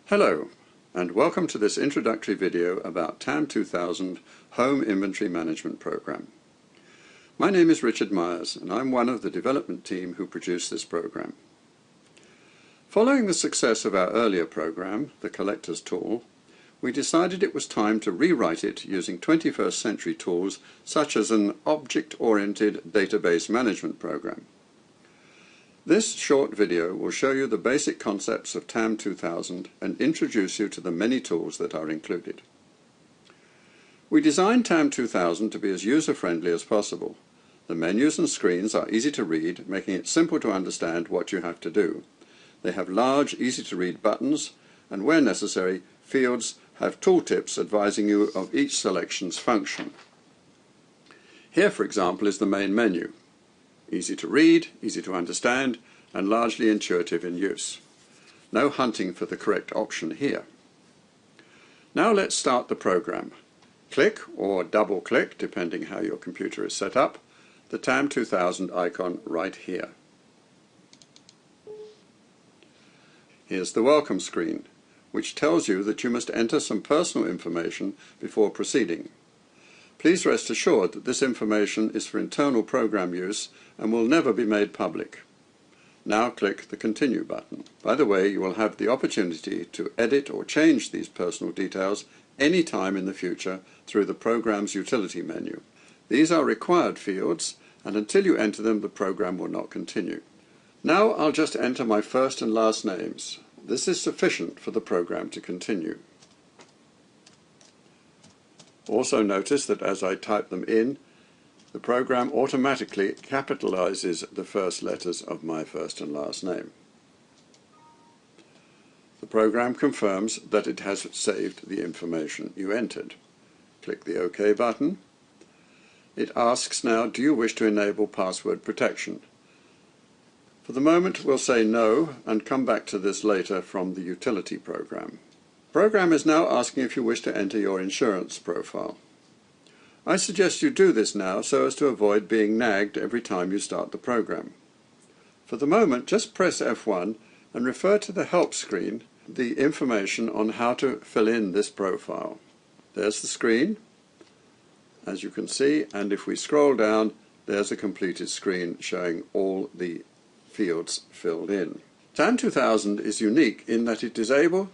Hello, and welcome to this introductory video about TAM2000 Home Inventory Management Program. My name is Richard Myers, and I'm one of the development team who produced this program. Following the success of our earlier program, the Collectors Tool, we decided it was time to rewrite it using 21st century tools such as an object-oriented database management program. This short video will show you the basic concepts of TAM2000 and introduce you to the many tools that are included. We designed TAM2000 to be as user-friendly as possible. The menus and screens are easy to read, making it simple to understand what you have to do. They have large, easy-to-read buttons, and where necessary, fields have tooltips advising you of each selection's function. Here, for example, is the main menu. Easy to read, easy to understand, and largely intuitive in use. No hunting for the correct option here. Now let's start the program. Click or double-click, depending how your computer is set up, the TAM2000 icon right here. Here's the welcome screen, which tells you that you must enter some personal information before proceeding. Please rest assured that this information is for internal program use and will never be made public. Now click the Continue button. By the way, you will have the opportunity to edit or change these personal details any time in the future through the program's utility menu. These are required fields, and until you enter them, the program will not continue. Now I'll just enter my first and last names. This is sufficient for the program to continue. Also notice that as I type them in, the program automatically capitalizes the first letters of my first and last name. The program confirms that it has saved the information you entered. Click the OK button. It asks now, do you wish to enable password protection? For the moment, we'll say no and come back to this later from the utility program. The program is now asking if you wish to enter your insurance profile. I suggest you do this now so as to avoid being nagged every time you start the program. For the moment, just press F1 and refer to the help screen the information on how to fill in this profile. There's the screen, as you can see, and if we scroll down, there's a completed screen showing all the fields filled in. TAM2000 is unique in that it is able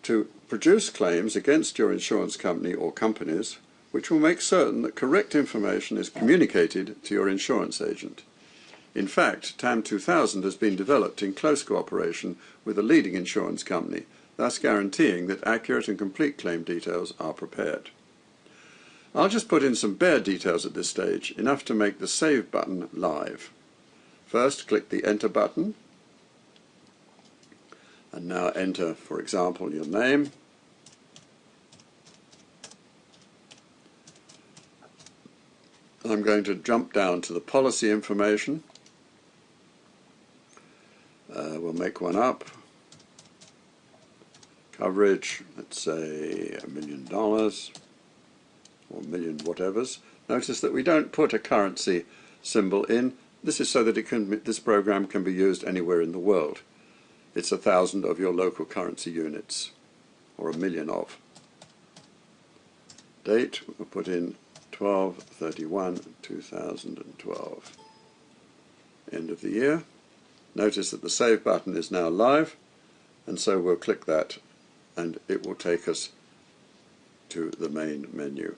to produce claims against your insurance company or companies, which will make certain that correct information is communicated to your insurance agent. In fact, TAM2000 has been developed in close cooperation with a leading insurance company, thus guaranteeing that accurate and complete claim details are prepared. I'll just put in some bare details at this stage, enough to make the Save button live. First, click the Enter button, and now enter, for example, your name. I'm going to jump down to the policy information. We'll make one up. Coverage, let's say $1 million or million whatevers. Notice that we don't put a currency symbol in. This is so that this program can be used anywhere in the world. It's 1,000 of your local currency units, or 1 million of. Date, we'll put in 12/31/2012. End of the year. Notice that the Save button is now live, and so we'll click that and it will take us to the main menu.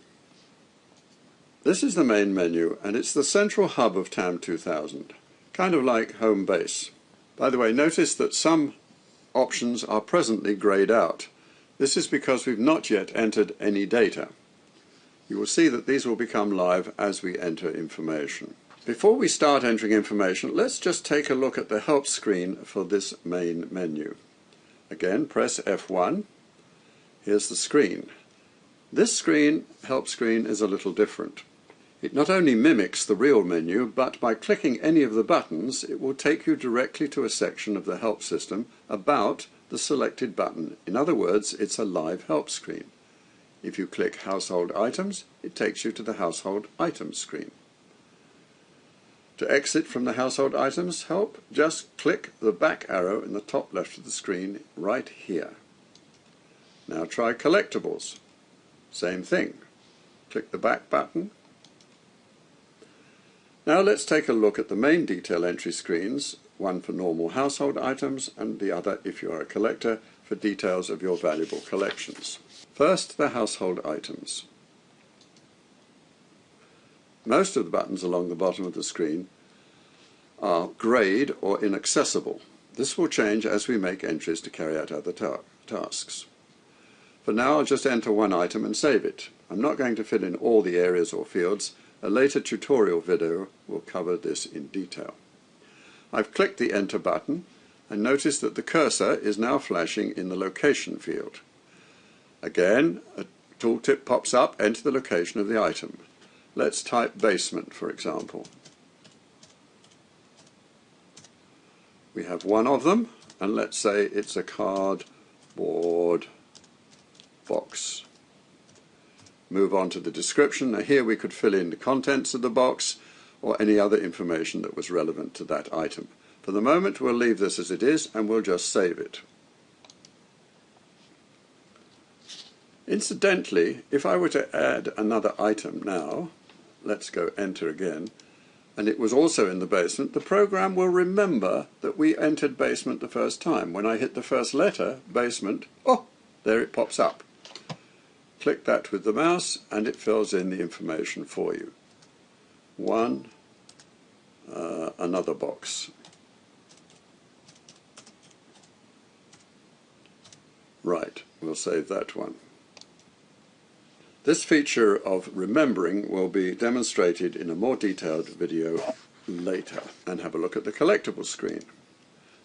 This is the main menu, and it's the central hub of TAM2000, kind of like home base. By the way, notice that some options are presently grayed out. This is because we've not yet entered any data. You will see that these will become live as we enter information. Before we start entering information, let's just take a look at the help screen for this main menu. Again, press F1. Here's the screen. This screen, help screen, is a little different. It not only mimics the real menu, but by clicking any of the buttons, it will take you directly to a section of the help system about the selected button. In other words, it's a live help screen. If you click Household Items, it takes you to the Household Items screen. To exit from the Household Items help, just click the back arrow in the top left of the screen right here. Now try collectibles. Same thing. Click the back button. Now let's take a look at the main detail entry screens, one for normal household items and the other, if you are a collector, for details of your valuable collections. First, the household items. Most of the buttons along the bottom of the screen are grayed or inaccessible. This will change as we make entries to carry out other tasks. For now, I'll just enter one item and save it. I'm not going to fill in all the areas or fields. A later tutorial video will cover this in detail. I've clicked the Enter button and notice that the cursor is now flashing in the location field. Again, a tooltip pops up, enter the location of the item. Let's type basement, for example. We have one of them, and let's say it's a cardboard box. Move on to the description. Now here we could fill in the contents of the box or any other information that was relevant to that item. For the moment we'll leave this as it is and we'll just save it. Incidentally, if I were to add another item now, let's go enter again, and it was also in the basement, the program will remember that we entered basement the first time. When I hit the first letter, basement, oh, there it pops up. Click that with the mouse and it fills in the information for you. Another box. Right, we'll save that one. This feature of remembering will be demonstrated in a more detailed video later. And have a look at the collectible screen.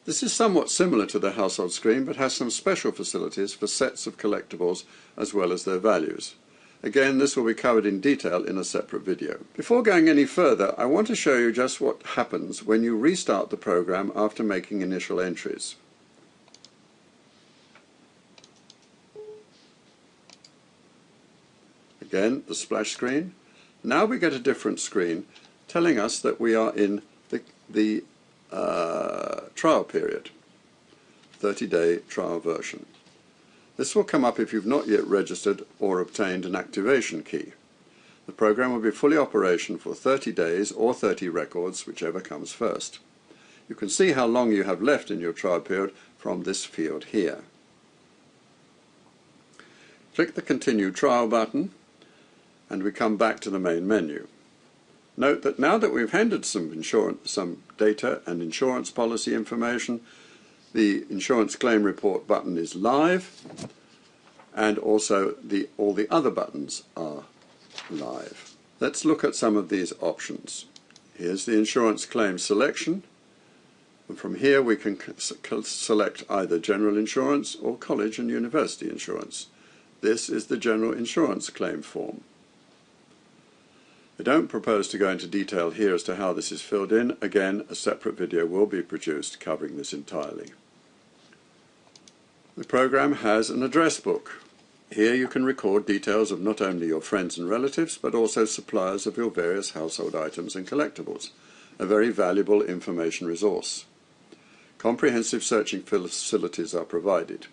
This is somewhat similar to the household screen, but has some special facilities for sets of collectibles as well as their values. Again, this will be covered in detail in a separate video. Before going any further, I want to show you just what happens when you restart the program after making initial entries. Again, the splash screen. Now we get a different screen telling us that we are in the trial period, 30-day trial version. This will come up if you've not yet registered or obtained an activation key. The program will be fully operational for 30 days or 30 records, whichever comes first. You can see how long you have left in your trial period from this field here. Click the Continue Trial button and we come back to the main menu. Note that now that we've handed some data and insurance policy information, the insurance claim report button is live, and also all the other buttons are live. Let's look at some of these options. Here's the insurance claim selection, and from here we can select either general insurance or college and university insurance. This is the general insurance claim form. I don't propose to go into detail here as to how this is filled in. Again, a separate video will be produced covering this entirely. The program has an address book. Here you can record details of not only your friends and relatives, but also suppliers of your various household items and collectibles. A very valuable information resource. Comprehensive searching facilities are provided.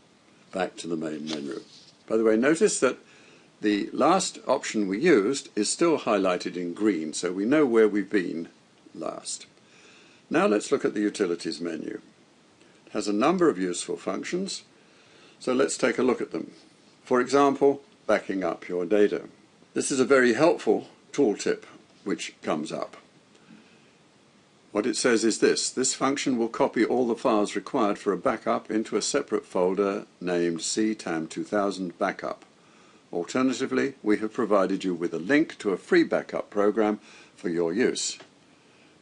Back to the main menu. By the way, notice that the last option we used is still highlighted in green, so we know where we've been last. Now let's look at the Utilities menu. It has a number of useful functions, so let's take a look at them. For example, backing up your data. This is a very helpful tooltip which comes up. What it says is this function will copy all the files required for a backup into a separate folder named TAM2000 Backup. Alternatively, we have provided you with a link to a free backup program for your use.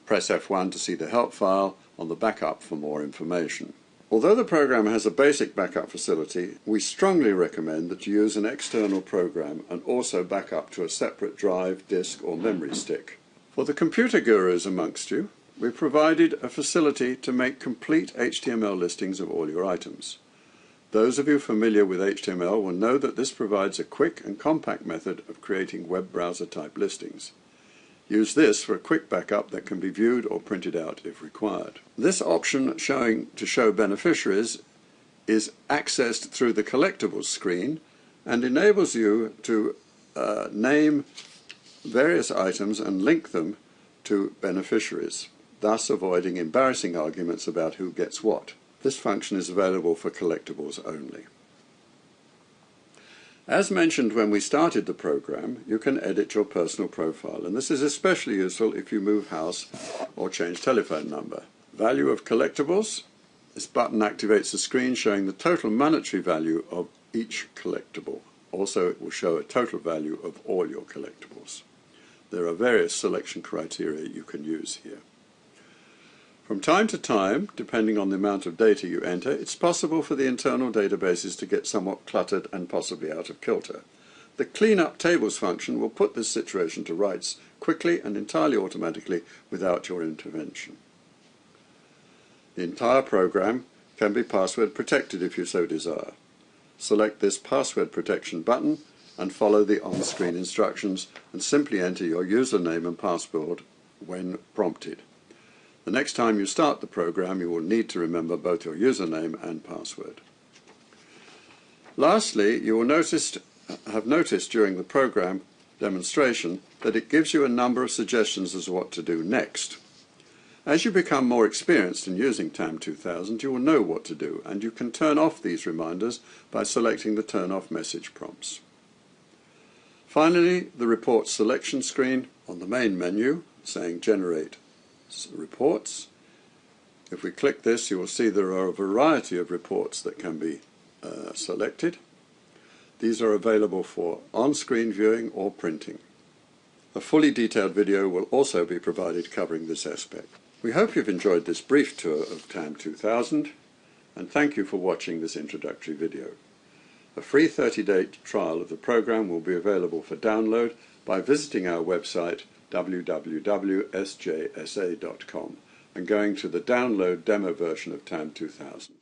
Press F1 to see the help file on the backup for more information. Although the program has a basic backup facility, we strongly recommend that you use an external program and also back up to a separate drive, disk or memory stick. For the computer gurus amongst you, we've provided a facility to make complete HTML listings of all your items. Those of you familiar with HTML will know that this provides a quick and compact method of creating web browser type listings. Use this for a quick backup that can be viewed or printed out if required. This option to show beneficiaries is accessed through the collectibles screen and enables you to name various items and link them to beneficiaries, thus avoiding embarrassing arguments about who gets what. This function is available for collectibles only. As mentioned when we started the program, you can edit your personal profile, and this is especially useful if you move house or change telephone number. Value of collectibles. This button activates a screen showing the total monetary value of each collectible. Also, it will show a total value of all your collectibles. There are various selection criteria you can use here. From time to time, depending on the amount of data you enter, it's possible for the internal databases to get somewhat cluttered and possibly out of kilter. The Clean Up Tables function will put this situation to rights quickly and entirely automatically without your intervention. The entire program can be password protected if you so desire. Select this password protection button and follow the on-screen instructions and simply enter your username and password when prompted. The next time you start the program, you will need to remember both your username and password. Lastly, you will have noticed during the program demonstration that it gives you a number of suggestions as to what to do next. As you become more experienced in using TAM2000, you will know what to do, and you can turn off these reminders by selecting the Turn Off message prompts. Finally, the Report selection screen on the main menu saying Generate Reports. If we click this, you will see there are a variety of reports that can be selected. These are available for on-screen viewing or printing. A fully detailed video will also be provided covering this aspect. We hope you've enjoyed this brief tour of TAM2000, and thank you for watching this introductory video. A free 30-day trial of the program will be available for download by visiting our website www.sjsa.com and going to the download demo version of TAM2000.